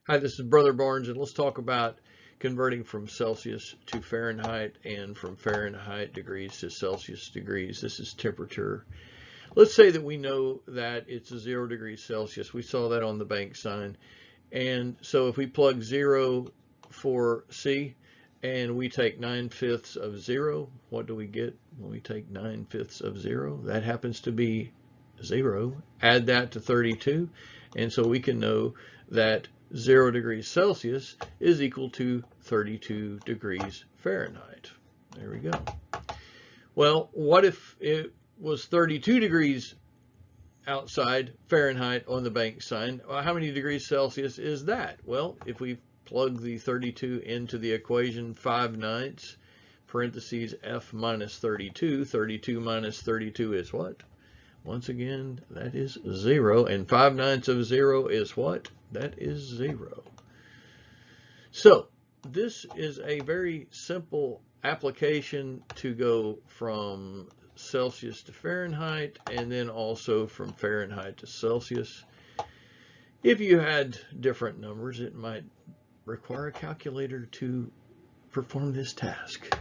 Hi, this is Brother Barnes, and let's talk about converting from Celsius to Fahrenheit and from Fahrenheit degrees to Celsius degrees. This is temperature. Let's say that we know that it's 0 degrees Celsius. We saw that on the bank sign. And so if we plug 0 for C and we take 9/5 of 0, what do we get when we take 9/5 of 0? That happens to be 0. Add that to 32, and so we can know that 0 degrees Celsius is equal to 32 degrees Fahrenheit. There we go. Well, what if it was 32 degrees outside Fahrenheit on the bank sign? Well, how many degrees Celsius is that? Well, if we plug the 32 into the equation, 5/9 parentheses F minus 32, 32 minus 32 is what? Once again, that is 0, and 5/9 of 0 is what? That is 0. So this is a very simple application to go from Celsius to Fahrenheit, and then also from Fahrenheit to Celsius. If you had different numbers, it might require a calculator to perform this task.